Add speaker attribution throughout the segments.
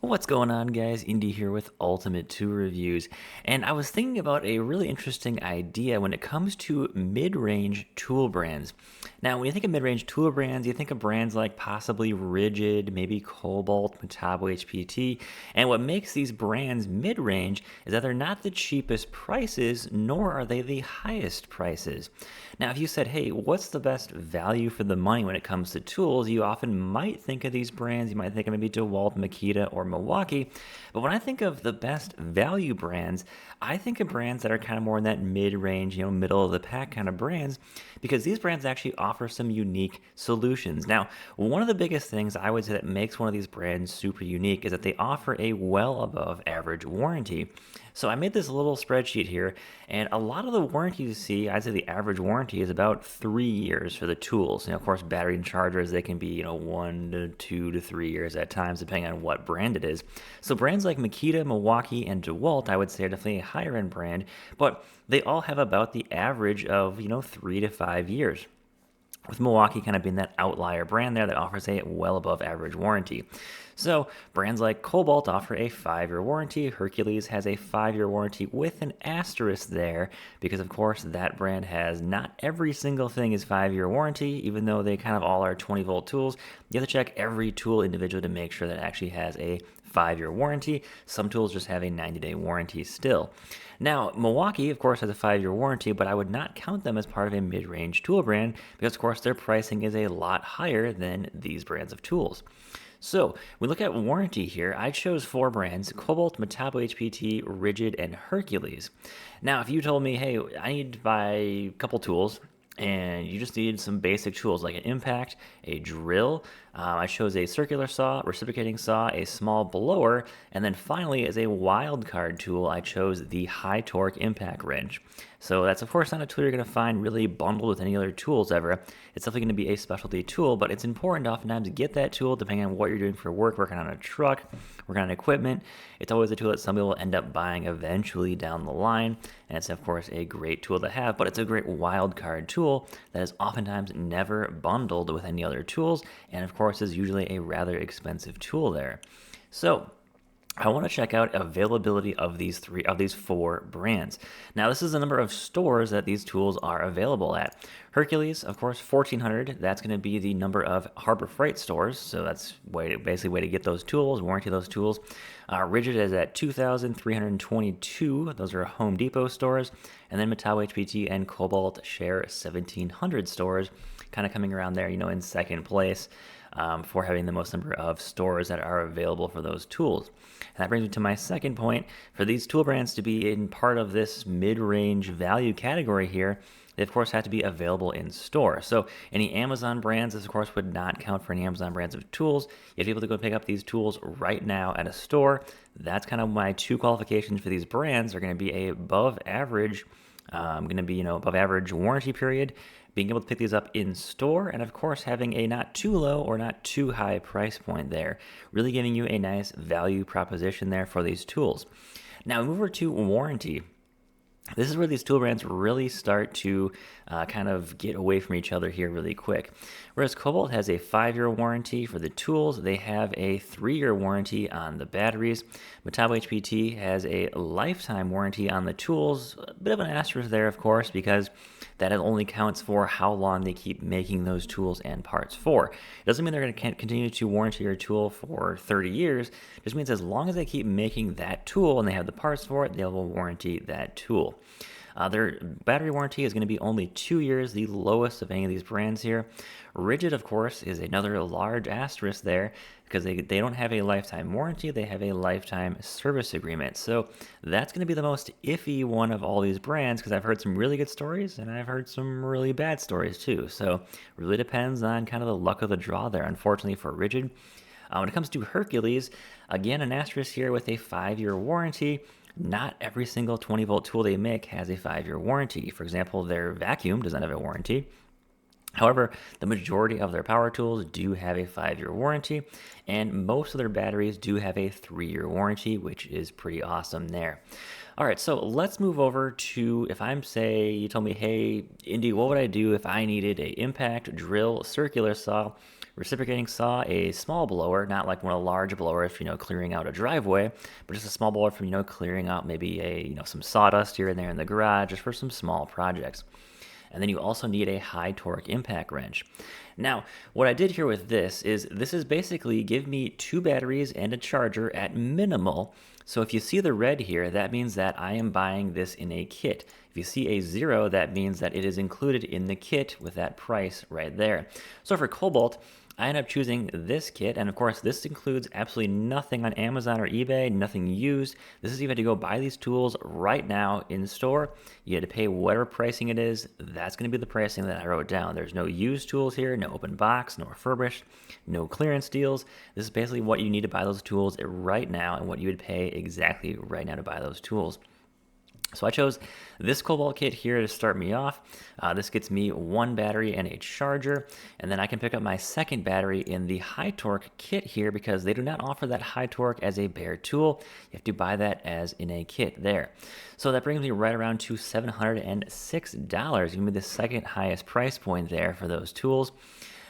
Speaker 1: What's going on, guys? Indy here with Ultimate 2 Reviews, and I was thinking about a really interesting idea when it comes to mid-range tool brands. Now, when you think of mid-range tool brands, you think of brands like possibly Ridgid, maybe Kobalt, Metabo, HPT, and what makes these brands mid-range is that they're not the cheapest prices, nor are they the highest prices. Now, if you said, hey, what's the best value for the money when it comes to tools, you often might think of these brands. You might think of maybe DeWalt, Makita, or Milwaukee. But when I think of the best value brands, I think of brands that are kind of more in that mid-range, middle of the pack kind of brands, because these brands actually offer some unique solutions. Now, one of the biggest things I would say that makes one of these brands super unique is that they offer a well above average warranty. So I made this little spreadsheet here, and a lot of the warranties you see, I'd say the average warranty is about 3 years for the tools. Of course, battery and chargers, they can be, 1 to 2 to 3 years at times, depending on what brand it is. So brands like Makita, Milwaukee, and DeWalt, I would say are definitely a higher end brand, but they all have about the average of, 3 to 5 years, with Milwaukee kind of being that outlier brand there that offers a well above average warranty. So, brands like Kobalt offer a 5-year warranty. Hercules has a 5-year warranty with an asterisk there because, of course, that brand has not every single thing is 5-year warranty, even though they kind of all are 20-volt tools. You have to check every tool individually to make sure that it actually has a 5-year warranty. Some tools just have a 90-day warranty still. Now, Milwaukee, of course, has a 5-year warranty, but I would not count them as part of a mid-range tool brand because, of course, their pricing is a lot higher than these brands of tools. So, we look at warranty here. I chose 4 brands: Kobalt, Metabo, HPT, Ridgid, and Hercules. Now, if you told me, hey, I need to buy a couple tools, and you just need some basic tools like an impact, a drill. I chose a circular saw, reciprocating saw, a small blower, and then finally, as a wild card tool, I chose the high torque impact wrench. So that's of course not a tool you're going to find really bundled with any other tools ever. It's definitely going to be a specialty tool, but it's important to oftentimes get that tool depending on what you're doing for work, working on a truck, working on equipment. It's always a tool that some people end up buying eventually down the line, and it's of course a great tool to have, but it's a great wild card tool that is oftentimes never bundled with any other tools, and of course is usually a rather expensive tool there. So I want to check out availability of these 4 brands. Now, this is the number of stores that these tools are available at. Hercules, of course, 1,400. That's going to be the number of Harbor Freight stores. So that's basically way to get those tools, warranty those tools. Ridgid is at 2,322. Those are Home Depot stores. And then Metabo, HPT, and Kobalt share 1,700 stores, kind of coming around there, in second place. For having the most number of stores that are available for those tools. And that brings me to my second point. For these tool brands to be in part of this mid-range value category here, they of course have to be available in store. So any Amazon brands, this of course would not count for any Amazon brands of tools. You have to be able to go pick up these tools right now at a store. That's kind of my 2 qualifications for these brands. Are going to be a above average above average warranty period, being able to pick these up in store, and of course having a not too low or not too high price point there, really giving you a nice value proposition there for these tools. Now move over to warranty. This is where these tool brands really start to kind of get away from each other here really quick. Whereas Kobalt has a 5-year warranty for the tools, they have a 3-year warranty on the batteries. Metabo HPT has a lifetime warranty on the tools. A bit of an asterisk there, of course, because that only counts for how long they keep making those tools and parts for. It doesn't mean they're going to continue to warranty your tool for 30 years. It just means as long as they keep making that tool and they have the parts for it, they will warranty that tool. Their battery warranty is going to be only 2 years, the lowest of any of these brands here. Ridgid, of course, is another large asterisk there because they don't have a lifetime warranty, they have a lifetime service agreement. So that's going to be the most iffy one of all these brands because I've heard some really good stories and I've heard some really bad stories too. So it really depends on kind of the luck of the draw there, unfortunately, for Ridgid. When it comes to Hercules, again, an asterisk here with a 5-year warranty. Not every single 20-volt tool they make has a 5-year warranty. For example, their vacuum does not have a warranty. However, the majority of their power tools do have a 5-year warranty, and most of their batteries do have a 3-year warranty, which is pretty awesome there. All right, so let's move over to, if you told me, hey, Indy, what would I do if I needed a impact, drill, circular saw, reciprocating saw, a small blower, not like one of the large blowers for, clearing out a driveway, but just a small blower for, clearing out maybe some sawdust here and there in the garage, just for some small projects. And then you also need a high torque impact wrench. Now, what I did here with this is basically give me 2 batteries and a charger at minimal. So if you see the red here, that means that I am buying this in a kit. If you see a 0, that means that it is included in the kit with that price right there. So for Kobalt, I end up choosing this kit, and of course this includes absolutely nothing on Amazon or eBay, nothing used. This is you had to go buy these tools right now in store. You had to pay whatever pricing it is. That's going to be the pricing that I wrote down. There's no used tools here, no open box, no refurbished, no clearance deals. This is basically what you need to buy those tools right now and what you would pay exactly right now to buy those tools. So I chose this Kobalt kit here to start me off. This gets me 1 battery and a charger, and then I can pick up my second battery in the high torque kit here because they do not offer that high torque as a bare tool. You have to buy that as in a kit there. So that brings me right around to $706, giving me the second highest price point there for those tools.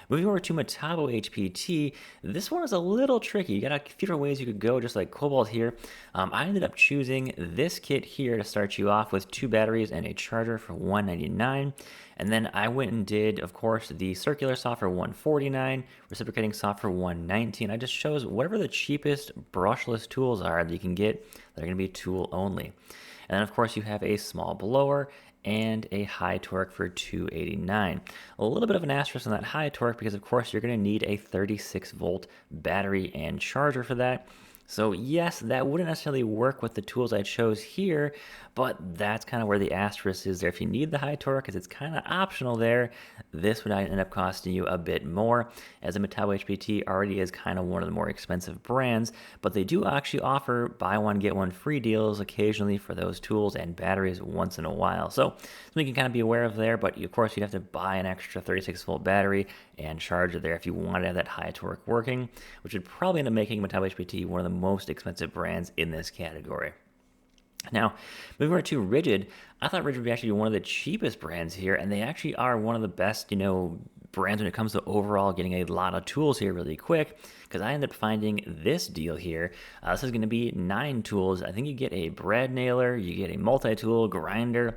Speaker 1: Moving over to Metabo HPT, this one is a little tricky. You got a few different ways you could go, just like Kobalt here. I ended up choosing this kit here to start you off with 2 batteries and a charger for $199. And then I went and did, of course, the circular saw for $149, reciprocating saw for $119. I just chose whatever the cheapest brushless tools are that you can get that are going to be tool only. And then, of course, you have a small blower and a high torque for $289. A little bit of an asterisk on that high torque because, of course, you're going to need a 36-volt battery and charger for that. So yes, that wouldn't necessarily work with the tools I chose here, but that's kind of where the asterisk is there. If you need the high torque, because it's kind of optional there, this would end up costing you a bit more, as the Metabo HPT already is kind of one of the more expensive brands, but they do actually offer buy one, get one free deals occasionally for those tools and batteries once in a while. So something you can kind of be aware of there, but of course you'd have to buy an extra 36-volt battery and charger there if you want to have that high torque working, which would probably end up making Metabo HPT one of the most expensive brands in this category. Now, moving over to Ridgid, I thought Ridgid would actually be one of the cheapest brands here, and they actually are one of the best, brands when it comes to overall getting a lot of tools here really quick, because I ended up finding this deal here. This is going to be 9 tools. I think you get a brad nailer, you get a multi-tool grinder,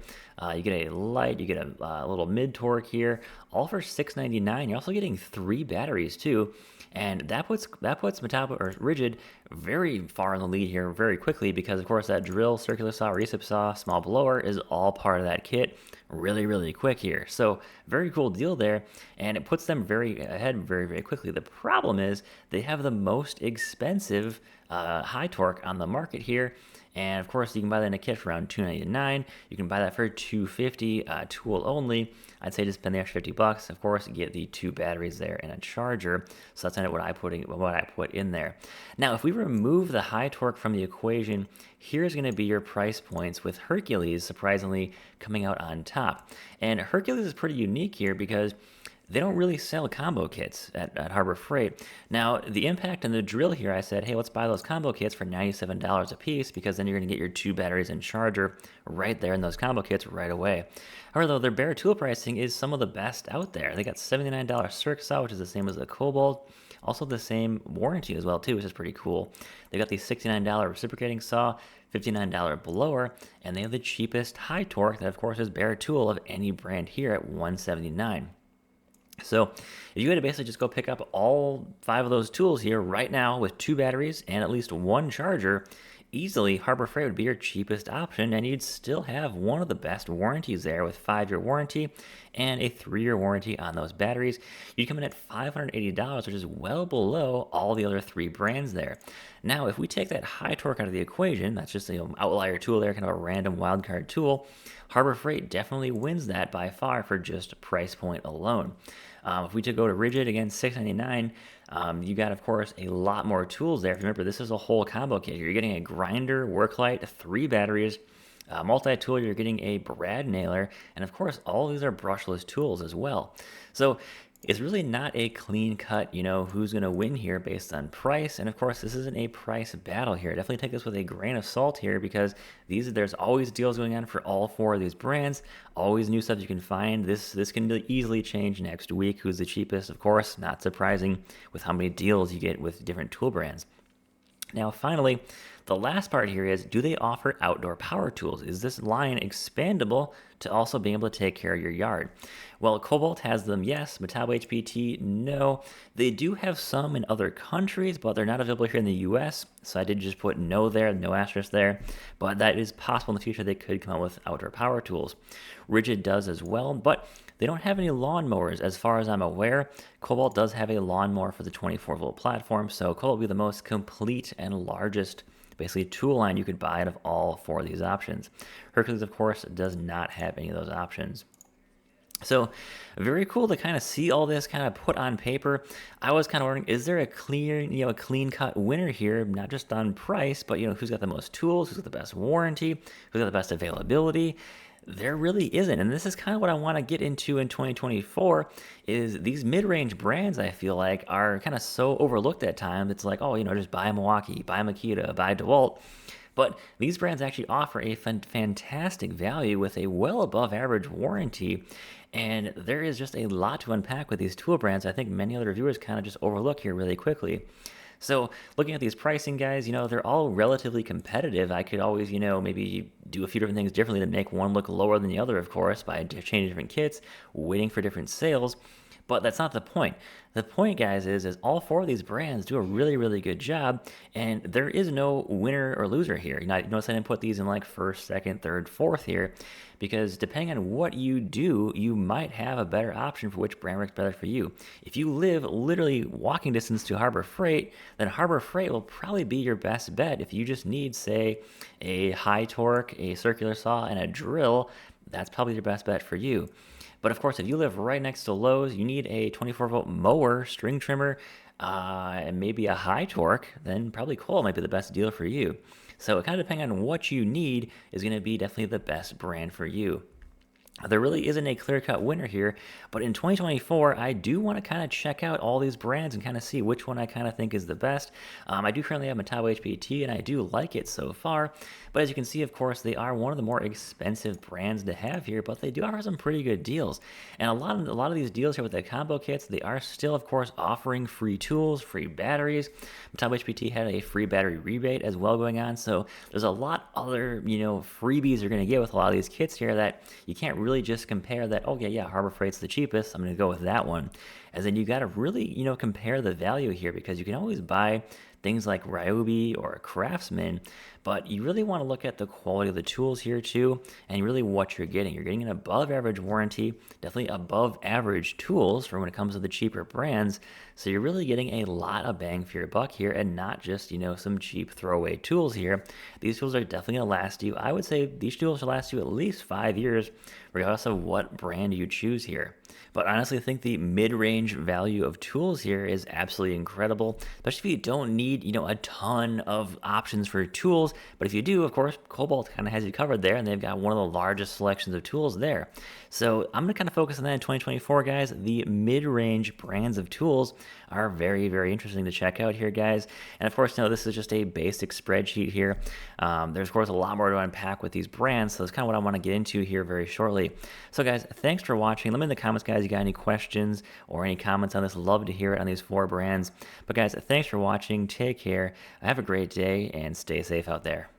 Speaker 1: you get a light, you get a little mid-torque here, all for $699. You're also getting 3 batteries too. And that puts Metabo or Ridgid very far in the lead here very quickly because, of course, that drill, circular saw, recip saw, small blower is all part of that kit really, really quick here. So very cool deal there, and it puts them very ahead very, very quickly. The problem is they have the most expensive high torque on the market here. And of course, you can buy that in a kit for around $299. You can buy that for $250, tool only. I'd say just spend the extra $50. Of course, you get the 2 batteries there and a charger. So that's kind of what I put in there. Now, if we remove the high torque from the equation, here's going to be your price points with Hercules surprisingly coming out on top. And Hercules is pretty unique here because they don't really sell combo kits at Harbor Freight. Now, the impact and the drill here, I said, hey, let's buy those combo kits for $97 a piece because then you're going to get your 2 batteries and charger right there in those combo kits right away. However, though, their bare tool pricing is some of the best out there. They got $79 Circ saw, which is the same as the Kobalt. Also the same warranty as well, too, which is pretty cool. They got the $69 reciprocating saw, $59 blower, and they have the cheapest high torque that, of course, is bare tool of any brand here at $179. So if you had to basically just go pick up all 5 of those tools here right now with 2 batteries and at least 1 charger, easily Harbor Freight would be your cheapest option, and you'd still have one of the best warranties there with 5-year warranty and a 3-year warranty on those batteries. You'd come in at $580, which is well below all the other 3 brands there. Now, if we take that high torque out of the equation, that's just an outlier tool there, kind of a random wildcard tool, Harbor Freight definitely wins that by far for just price point alone. If we go to Ridgid, again, $699, you got, of course, a lot more tools there. If you remember, this is a whole combo kit. You're getting a grinder, work light, 3 batteries, multi-tool, you're getting a brad nailer, and of course, all these are brushless tools as well. So It's really not a clean cut, who's going to win here based on price. And of course, this isn't a price battle here. Definitely take this with a grain of salt here because there's always deals going on for all four of these brands. Always new stuff you can find. This can easily change next week. Who's the cheapest? Of course, not surprising with how many deals you get with different tool brands. Now, finally, the last part here is, do they offer outdoor power tools? Is this line expandable to also be able to take care of your yard? Well, Kobalt has them, yes. Metabo HPT, no. They do have some in other countries, but they're not available here in the US. So I did just put no there, no asterisk there. But that is possible in the future they could come out with outdoor power tools. Ridgid does as well, but they don't have any lawnmowers as far as I'm aware. Kobalt does have a lawnmower for the 24-volt platform, so Kobalt will be the most complete and largest basically tool line you could buy out of all four of these options. Hercules, of course, does not have any of those options. So very cool to kind of see all this kind of put on paper. I was kind of wondering, is there a clean cut winner here, not just on price, but who's got the most tools, who's got the best warranty, who's got the best availability? There really isn't, and this is kind of what I want to get into in 2024, is these mid-range brands I feel like are kind of so overlooked at times. It's like, oh, just buy Milwaukee, buy Makita, buy DeWalt. But these brands actually offer a fantastic value with a well above average warranty. And there is just a lot to unpack with these tool brands. I think many other reviewers kind of just overlook here really quickly. So looking at these pricing, guys, they're all relatively competitive. I could always, maybe do a few different things differently to make one look lower than the other, of course, by changing different kits, waiting for different sales. But that's not the point. The point, guys, is all four of these brands do a really, really good job, and there is no winner or loser here. Notice I didn't put these in like first, second, third, fourth here, because depending on what you do, you might have a better option for which brand works better for you. If you live literally walking distance to Harbor Freight, then Harbor Freight will probably be your best bet. If you just need, say, a high torque, a circular saw, and a drill, that's probably your best bet for you. But of course, if you live right next to Lowe's, you need a 24-volt mower, string trimmer, and maybe a high torque, then probably Kobalt might be the best deal for you. So it kind of depending on what you need is going to be definitely the best brand for you. There really isn't a clear-cut winner here, but in 2024, I do want to kind of check out all these brands and kind of see which one I kind of think is the best. I do currently have Metabo HPT, and I do like it so far, but as you can see, of course, they are one of the more expensive brands to have here, but they do offer some pretty good deals. And a lot of these deals here with the combo kits, they are still, of course, offering free tools, free batteries. Metabo HPT had a free battery rebate as well going on, so there's a lot other, freebies you're going to get with a lot of these kits here that you can't really just compare that, okay, yeah, Harbor Freight's the cheapest, I'm going to go with that one. And then you got to really, compare the value here, because you can always buy things like Ryobi or Craftsman, but you really want to look at the quality of the tools here too, and really what you're getting. You're getting an above average warranty, definitely above average tools for when it comes to the cheaper brands. So you're really getting a lot of bang for your buck here, and not just, some cheap throwaway tools here. These tools are definitely going to last you. I would say these tools will last you at least 5 years, regardless of what brand you choose here. But honestly, I think the mid-range value of tools here is absolutely incredible, especially if you don't need, a ton of options for tools. But if you do, of course, Kobalt kind of has you covered there, and they've got one of the largest selections of tools there. So I'm going to kind of focus on that in 2024, guys. The mid-range brands of tools are very, very interesting to check out here, guys. And of course, this is just a basic spreadsheet here. There's, of course, a lot more to unpack with these brands, so that's kind of what I want to get into here very shortly. So, guys, thanks for watching. Let me in the comments, guys, you got any questions or any comments on this. Love to hear it on these four brands. But, guys, thanks for watching. Take care. Have a great day, and stay safe out there.